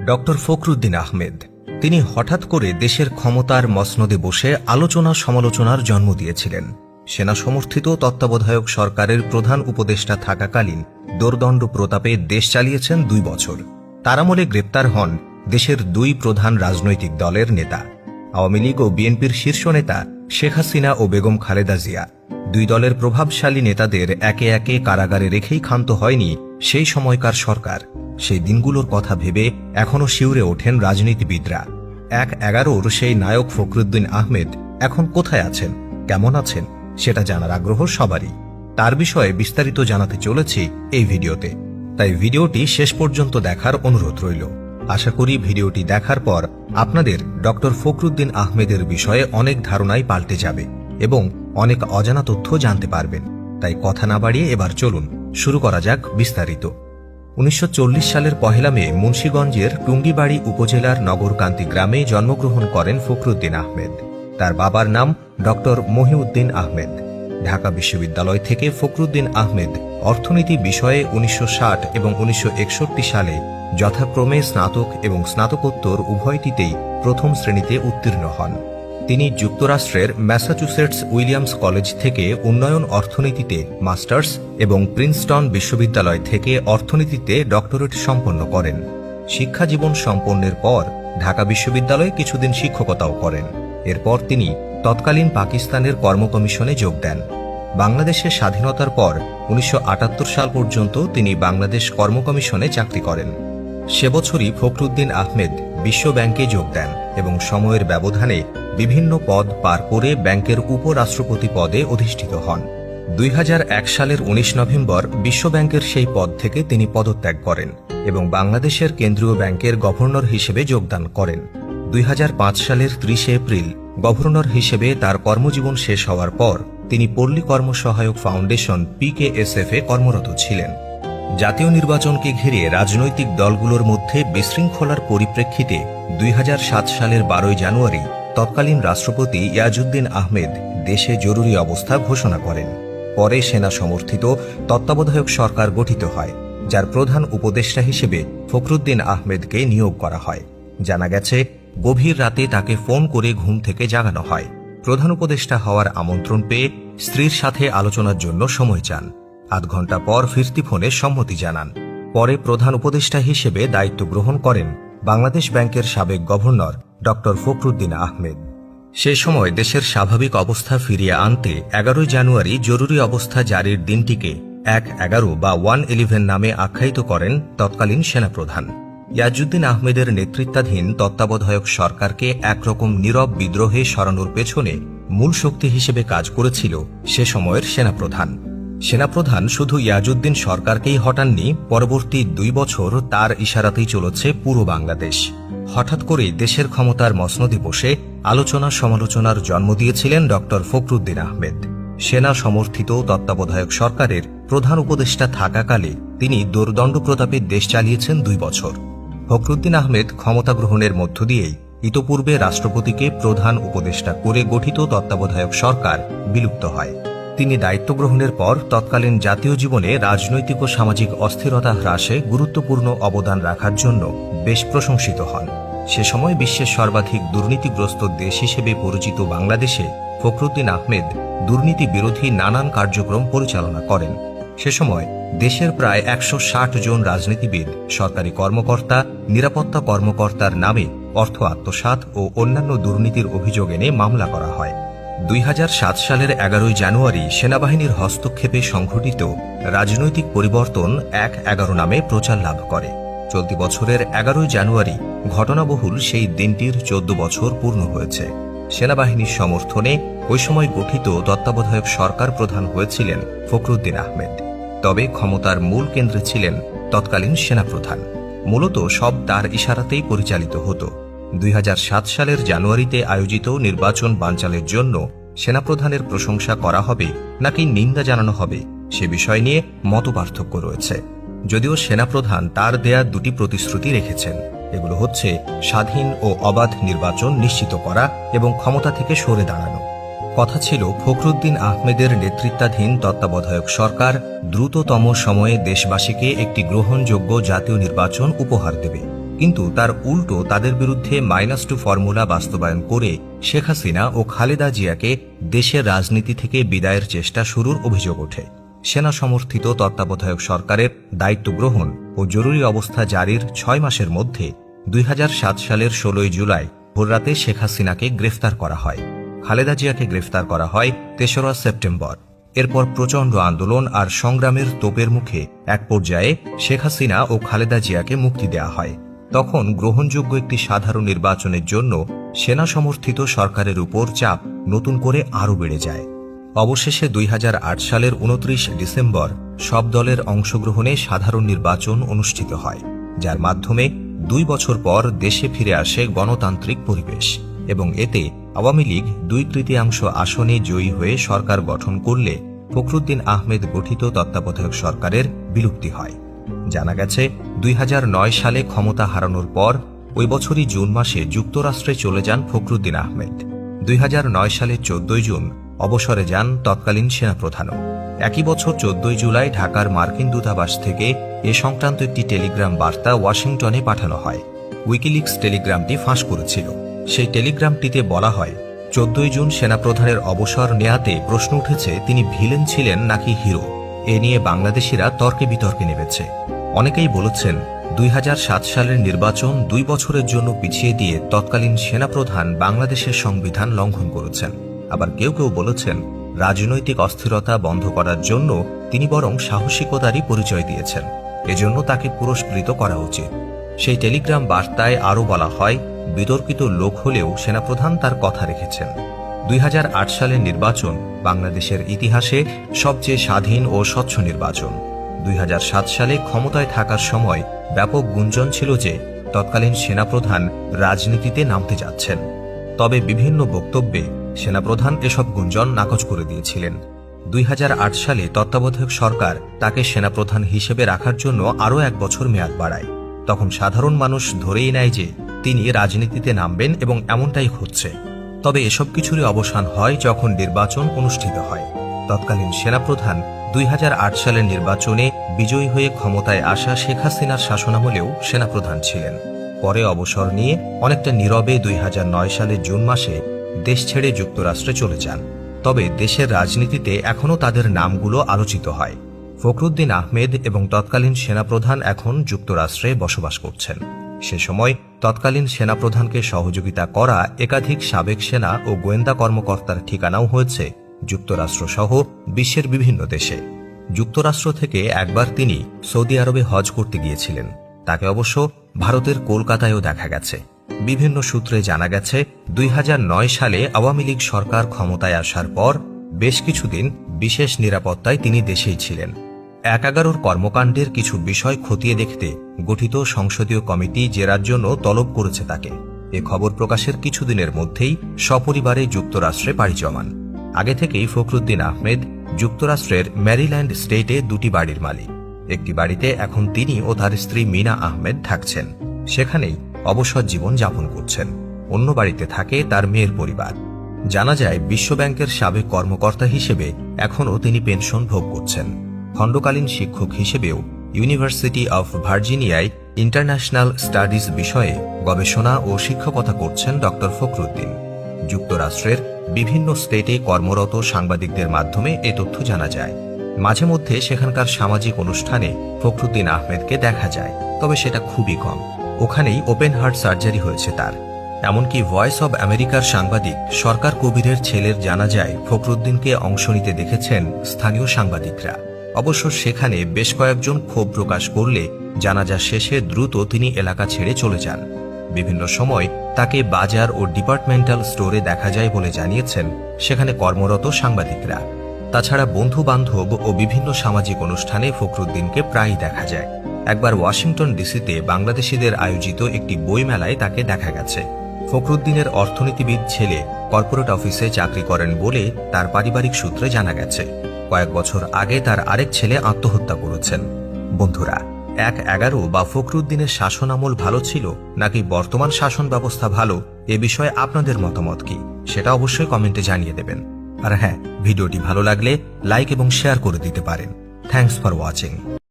Doctor Fakhruddin Ahmed. তিনি হঠাৎ করে দেশের ক্ষমতার মসনদে বসে আলোচনা সমালোচনার জন্ম দিয়েছিলেন। সেনা সমর্থিত তত্ত্বাবধায়ক সরকারের প্রধান উপদেষ্টা থাকাকালীন দোর্দণ্ড প্রতাপে দেশ চালিয়েছেন 2 বছর। তার আমলে গ্রেপ্তার হন দেশের 2 প্রধান রাজনৈতিক দলের নেতা, আওয়ামী লীগ ও বিএনপির শীর্ষ নেতা শেখ হাসিনা ও বেগম খালেদা জিয়া। 2 দলের প্রভাবশালী নেতাদের একে একে কারাগারে রেখেই ক্ষান্ত হয়নি সেই সময়কার সরকার। সেই দিনগুলোর কথা ভেবে এখনও শিউরে ওঠেন রাজনীতিবিদরা। 1/11-র সেই নায়ক ফখরুদ্দিন আহমেদ এখন কোথায় আছেন, কেমন আছেন, সেটা জানার আগ্রহ সবারই। তার বিষয়ে বিস্তারিত জানাতে চলেছি এই ভিডিওতে, তাই ভিডিওটি শেষ পর্যন্ত দেখার অনুরোধ রইল। আশা করি ভিডিওটি দেখার পর আপনাদের ডক্টর ফখরুদ্দিন আহমেদের বিষয়ে অনেক ধারণাই পাল্টে যাবে এবং অনেক অজানা তথ্য জানতে পারবেন। তাই কথা না বাড়িয়ে এবার চলুন শুরু করা যাক বিস্তারিত। 1940 সালের 1 মে মুন্সিগঞ্জের টুঙ্গিবাড়ি উপজেলার নগরকান্তি গ্রামে জন্মগ্রহণ করেন ফখরুদ্দিন আহমেদ। তার বাবার নাম ডক্টর মহিউদ্দিন আহমেদ। ঢাকা বিশ্ববিদ্যালয় থেকে ফখরুদ্দিন আহমেদ অর্থনীতি বিষয়ে 1960 এবং 1961 সালে যথাক্রমে স্নাতক এবং স্নাতকোত্তর উভয়টিতেই প্রথম শ্রেণীতে উত্তীর্ণ হন। তিনি যুক্তরাষ্ট্রের ম্যাসাচুসেটস উইলিয়ামস কলেজ থেকে উন্নয়ন অর্থনীতিতে মাস্টার্স এবং প্রিন্সটন বিশ্ববিদ্যালয় থেকে অর্থনীতিতে ডক্টরেট সম্পন্ন করেন। শিক্ষাজীবন সম্পন্নের পর ঢাকা বিশ্ববিদ্যালয়ে কিছুদিন শিক্ষকতাও করেন। এরপর তিনি তৎকালীন পাকিস্তানের কর্ম কমিশনে যোগ দেন। বাংলাদেশের স্বাধীনতার পর 1978 সাল পর্যন্ত তিনি বাংলাদেশ কর্ম কমিশনে চাকরি করেন। সে বছরই ফখরুদ্দিন আহমেদ বিশ্ব ব্যাংকে যোগ দেন এবং সময়ের ব্যবধানে বিভিন্ন পদ পার করে ব্যাংকের উপরাষ্ট্রপতি পদে অধিষ্ঠিত হন। 2001 সালের 19 নভেম্বর বিশ্ব ব্যাংকের সেই পদ থেকে তিনি পদত্যাগ করেন এবং বাংলাদেশের কেন্দ্রীয় ব্যাংকের গভর্নর হিসেবে যোগদান করেন। 2005 সালের 30 এপ্রিল গভর্নর হিসেবে তার কর্মজীবন শেষ হওয়ার পর তিনি পল্লী কর্মসহায়ক ফাউন্ডেশন PKSF এ কর্মরত ছিলেন। জাতীয় নির্বাচনকে ঘিরে রাজনৈতিক দলগুলোর মধ্যে বিশৃঙ্খলার পরিপ্রেক্ষিতে 2007 সালের 12 জানুয়ারি তৎকালীন রাষ্ট্রপতি ইয়াজউদ্দিন আহমেদ দেশে জরুরি অবস্থা ঘোষণা করেন। পরে সেনা সমর্থিত তত্ত্বাবধায়ক সরকার গঠিত হয়, যার প্রধান উপদেষ্টা হিসেবে ফখরুদ্দিন আহমেদকে নিয়োগ করা হয়। জানা গেছে, গভীর রাতে তাকে ফোন করে ঘুম থেকে জাগানো হয়। প্রধান উপদেষ্টা হওয়ার আমন্ত্রণ পেয়ে স্ত্রীর সাথে আলোচনার জন্য সময় চান। 8 ঘণ্টা পর ফিরতি ফোনে সম্মতি জানান। পরে প্রধান উপদেষ্টা হিসেবে দায়িত্ব গ্রহণ করেন বাংলাদেশ ব্যাংকের সাবেক গভর্নর ডক্টর ফখরুদ্দিন আহমেদ। সে সময় দেশের স্বাভাবিক অবস্থা ফিরিয়ে আনতে 11 জানুয়ারি জরুরি অবস্থা জারির দিনটিকে 1/11 বা 1/11 নামে আখ্যায়িত করেন তৎকালীন সেনাপ্রধান। ইয়াজউদ্দিন আহমেদের নেতৃত্বাধীন তত্ত্বাবধায়ক সরকারকে একরকম নীরব বিদ্রোহে সরানোর পেছনে মূল শক্তি হিসেবে কাজ করেছিল সে সময়ের সেনাপ্রধান শুধু ইয়াজউদ্দিন সরকারকেই হটাননি, পরবর্তী 2 বছর তার ইশারাতেই চলেছে পুরো বাংলাদেশ। হঠাৎ করে দেশের ক্ষমতার মসনদে বসে আলোচনা সমালোচনার জন্ম দিয়েছিলেন ডক্টর ফখরুদ্দিন আহমেদ। সেনা সমর্থিত তত্ত্বাবধায়ক সরকারের প্রধান উপদেষ্টা থাকাকালে তিনি দোর্দণ্ড প্রতাপে দেশ চালিয়েছেন 2 বছর। ফখরুদ্দিন আহমেদ ক্ষমতা গ্রহণের মধ্য দিয়েই ইতপূর্বে রাষ্ট্রপতিকে প্রধান উপদেষ্টা করে গঠিত তত্ত্বাবধায়ক সরকার বিলুপ্ত হয়। তিনি দায়িত্ব গ্রহণের পর তৎকালীন জাতীয় জীবনে রাজনৈতিক ও সামাজিক অস্থিরতা হ্রাসে গুরুত্বপূর্ণ অবদান রাখার জন্য বেশ প্রশংসিত হন। সে সময় বিশ্বের সর্বাধিক দুর্নীতিগ্রস্ত দেশ হিসেবে পরিচিত বাংলাদেশে ফখরুদ্দিন আহমেদ দুর্নীতি বিরোধী নানান কার্যক্রম পরিচালনা করেন। সে সময় দেশের প্রায় 160 জন রাজনীতিবিদ, সরকারি কর্মকর্তা, নিরাপত্তা কর্মকর্তার নামে অর্থ আত্মসাৎ ও অন্যান্য দুর্নীতির অভিযোগ এনে মামলা করা হয়। 2007 সালের 11 জানুয়ারি সেনাবাহিনীর হস্তক্ষেপে সংঘটিত রাজনৈতিক পরিবর্তন 1/11 নামে প্রচার লাভ করে। চলতি বছরের 11 জানুয়ারি ঘটনাবহুল সেই দিনটির 14 বছর পূর্ণ হয়েছে। সেনাবাহিনীর সমর্থনে ওই সময় গঠিত তত্ত্বাবধায়ক সরকার প্রধান হয়েছিলেন ফখরুদ্দিন আহমেদ। তবে ক্ষমতার মূল কেন্দ্রে ছিলেন তৎকালীন সেনাপ্রধান। মূলত সব তার ইশারাতেই পরিচালিত হতো। 2007 সালের জানুয়ারিতে আয়োজিত নির্বাচন বানচালের জন্য সেনাপ্রধানের প্রশংসা করা হবে নাকি নিন্দা জানানো হবে সে বিষয় নিয়ে মতপার্থক্য রয়েছে। যদিও সেনাপ্রধান তার দেয়া 2টি প্রতিশ্রুতি রেখেছেন। এগুলো হচ্ছে স্বাধীন ও অবাধ নির্বাচন নিশ্চিত করা এবং ক্ষমতা থেকে সরে দাঁড়ানো। কথা ছিল ফখরুদ্দিন আহমেদের নেতৃত্বাধীন তত্ত্বাবধায়ক সরকার দ্রুততম সময়ে দেশবাসীকে একটি গ্রহণযোগ্য জাতীয় নির্বাচন উপহার দেবে। কিন্তু তার উল্টো তাদের বিরুদ্ধে -2 ফর্মুলা বাস্তবায়ন করে শেখ হাসিনা ও খালেদা জিয়াকে দেশের রাজনীতি থেকে বিদায়ের চেষ্টা শুরুর অভিযোগ ওঠে। সেনা সমর্থিত তত্ত্বাবধায়ক সরকারের দায়িত্ব গ্রহণ ও জরুরি অবস্থা জারির 6 মাসের মধ্যে 2007 সালের 16 জুলাই ভোররাতে শেখ হাসিনাকে গ্রেফতার করা হয়। খালেদা জিয়াকে গ্রেফতার করা হয় 3রা সেপ্টেম্বর। এরপর প্রচণ্ড আন্দোলন আর সংগ্রামের তোপের মুখে এক পর্যায়ে শেখ হাসিনা ও খালেদা জিয়াকে মুক্তি দেয়া হয়। তখন গ্রহণযোগ্য একটি সাধারণ নির্বাচনের জন্য সেনা সমর্থিত সরকারের উপর চাপ নতুন করে আরও বেড়ে যায়। অবশেষে 2008 সালের 29 ডিসেম্বর সব দলের অংশগ্রহণে সাধারণ নির্বাচন অনুষ্ঠিত হয়, যার মাধ্যমে 2 বছর পর দেশে ফিরে আসে গণতান্ত্রিক পরিবেশ এবং এতে আওয়ামী লীগ 2/3 আসনে জয়ী হয়ে সরকার গঠন করলে ফখরুদ্দিন আহমেদ গঠিত তত্ত্বাবধায়ক সরকারের বিলুপ্তি হয়। জানা গেছে 2009 সালে ক্ষমতা হারানোর পর ওই বছরই জুন মাসে যুক্তরাষ্ট্রে চলে যান ফখরুদ্দিন আহমেদ। 2009 সালের 14 জুন অবসরে যান তৎকালীন সেনাপ্রধানও। একই বছর 14 জুলাই ঢাকার মার্কিন দূতাবাস থেকে এ সংক্রান্ত একটি টেলিগ্রাম বার্তা ওয়াশিংটনে পাঠানো হয়। উইকিলিক্স টেলিগ্রামটি ফাঁস করেছিল। সেই টেলিগ্রামটিতে বলা হয়, 14 জুন সেনাপ্রধানের অবসর নেয়াতে প্রশ্ন উঠেছে তিনি ভিলেন ছিলেন নাকি হিরো। এ নিয়ে বাংলাদেশিরা তর্কে বিতর্কে নেমেছে। অনেকেই বলেছেন 2007 সালের নির্বাচন 2 বছরের জন্য পিছিয়ে দিয়ে তৎকালীন সেনাপ্রধান বাংলাদেশের সংবিধান লঙ্ঘন করেছেন। আবার কেউ কেউ বলেছেন রাজনৈতিক অস্থিরতা বন্ধ করার জন্য তিনি বরং সাহসিকতারই পরিচয় দিয়েছেন, এজন্য তাকে পুরস্কৃত করা উচিত। সেই টেলিগ্রাম বার্তায় আরও বলা হয়, বিতর্কিত লোক হলেও সেনাপ্রধান তার কথা রেখেছেন। 2008 সালের নির্বাচন বাংলাদেশের ইতিহাসে সবচেয়ে স্বাধীন ও স্বচ্ছ নির্বাচন। 2007 সালে ক্ষমতায় থাকার সময় ব্যাপক গুঞ্জন ছিল যে তৎকালীন সেনাপ্রধান রাজনীতিতে নামতে যাচ্ছেন। তবে বিভিন্ন বক্তব্যে সেনাপ্রধান এসব গুঞ্জন নাকচ করে দিয়েছিলেন। 2008 সালে তত্ত্বাবধায়ক সরকার তাকে সেনাপ্রধান হিসেবে রাখার জন্য আরও 1 বছর মেয়াদ বাড়ায়। তখন সাধারণ মানুষ ধরেই নেয় যে তিনি রাজনীতিতে নামবেন এবং এমনটাই হচ্ছে। তবে এসব কিছুরই অবসান হয় যখন নির্বাচন অনুষ্ঠিত হয়। তৎকালীন সেনাপ্রধান 2008 সালের নির্বাচনে বিজয়ী হয়ে ক্ষমতায় আসা শেখ হাসিনার শাসনামলেও সেনাপ্রধান ছিলেন। পরে অবসর নিয়ে অনেকটা নীরবে 2009 সালের জুন মাসে দেশ ছেড়ে যুক্তরাষ্ট্রে চলে যান। তবে দেশের রাজনীতিতে এখনও তাদের নামগুলো আলোচিত হয়। ফখরুদ্দিন আহমেদ এবং তৎকালীন সেনাপ্রধান এখন যুক্তরাষ্ট্রে বসবাস করছেন। সে সময় তৎকালীন সেনাপ্রধানকে সহযোগিতা করা একাধিক সাবেক সেনা ও গোয়েন্দা কর্মকর্তার ঠিকানাও হয়েছে যুক্তরাষ্ট্র সহ বিশ্বের বিভিন্ন দেশে। যুক্তরাষ্ট্র থেকে একবার তিনি সৌদি আরবে হজ করতে গিয়েছিলেন। তাকে অবশ্য ভারতের কলকাতায়ও দেখা গেছে। বিভিন্ন সূত্রে জানা গেছে 2009 সালে আওয়ামী লীগ সরকার ক্ষমতায় আসার পর বেশ কিছুদিন বিশেষ নিরাপত্তায় তিনি দেশেই ছিলেন। 11 কর্মকাণ্ডের কিছু বিষয় খতিয়ে দেখতে গঠিত সংসদীয় কমিটি জেরার জন্য তলব করেছে তাকে। এ খবর প্রকাশের কিছুদিনের মধ্যেই সপরিবারে যুক্তরাষ্ট্রে পাড়ি জমান। আগে থেকেই ফখরুদ্দিন আহমেদ যুক্তরাষ্ট্রের ম্যারিল্যান্ড স্টেটে 2টি বাড়ির মালিক। একটি বাড়িতে এখন তিনি ও তার স্ত্রী মিনা আহমেদ থাকছেন, সেখানেই অবসর জীবন যাপন করছেন। অন্য বাড়িতে থাকে তার মেয়ের পরিবার। জানা যায় বিশ্বব্যাংকের সাবেক কর্মকর্তা হিসেবে এখনও তিনি পেনশন ভোগ করছেন। খণ্ডকালীন শিক্ষক হিসেবেও ইউনিভার্সিটি অফ ভার্জিনিয়ায় ইন্টারন্যাশনাল স্টাডিজ বিষয়ে গবেষণা ও শিক্ষকতা করছেন ডক্টর ফখরুদ্দিন। যুক্তরাষ্ট্রের বিভিন্ন স্টেটে কর্মরত সাংবাদিকদের মাধ্যমে এ তথ্য জানা যায়। মাঝে মধ্যে সেখানকার সামাজিক অনুষ্ঠানে ফখরুদ্দিন আহমেদকে দেখা যায়, তবে সেটা খুবই কম। ওখানেই ওপেন হার্ট সার্জারি হয়েছে তার। এমনকি ভয়েস অব আমেরিকার সাংবাদিক সরকার কবিরের ছেলের জানাজায় ফখরুদ্দিনকে অংশ নিতে দেখেছেন স্থানীয় সাংবাদিকরা। অবশ্য সেখানে বেশ কয়েকজন ক্ষোভ প্রকাশ করলে জানাজা শেষে দ্রুত তিনি এলাকা ছেড়ে চলে যান। বিভিন্ন সময় তাকে বাজার ও ডিপার্টমেন্টাল স্টোরে দেখা যায় বলে জানিয়েছেন সেখানে কর্মরত সাংবাদিকরা। তাছাড়া বন্ধু বান্ধব ও বিভিন্ন সামাজিক অনুষ্ঠানে ফখরুদ্দিনকে প্রায়ই দেখা যায়। একবার ওয়াশিংটন ডিসিতে বাংলাদেশিদের আয়োজিত একটি বই মেলায় তাকে দেখা গেছে। ফখরুদ্দিনের অর্থনীতিবিদ ছেলে কর্পোরেট অফিসে চাকরি করেন বলে তার পারিবারিক সূত্রে জানা গেছে। কয়েক বছর আগে তার আরেক ছেলে আত্মহত্যা করেছেন। বন্ধুরা, 1-11 বা ফখরুদ্দিনের শাসন আমল ভালো ছিল নাকি বর্তমান শাসন ব্যবস্থা ভালো, এ বিষয়ে আপনাদের মতামত কি সেটা অবশ্যই কমেন্টে জানিয়ে দেবেন। আর হ্যাঁ, ভিডিওটি ভালো লাগলে লাইক এবং শেয়ার করে দিতে পারেন। Thanks for watching.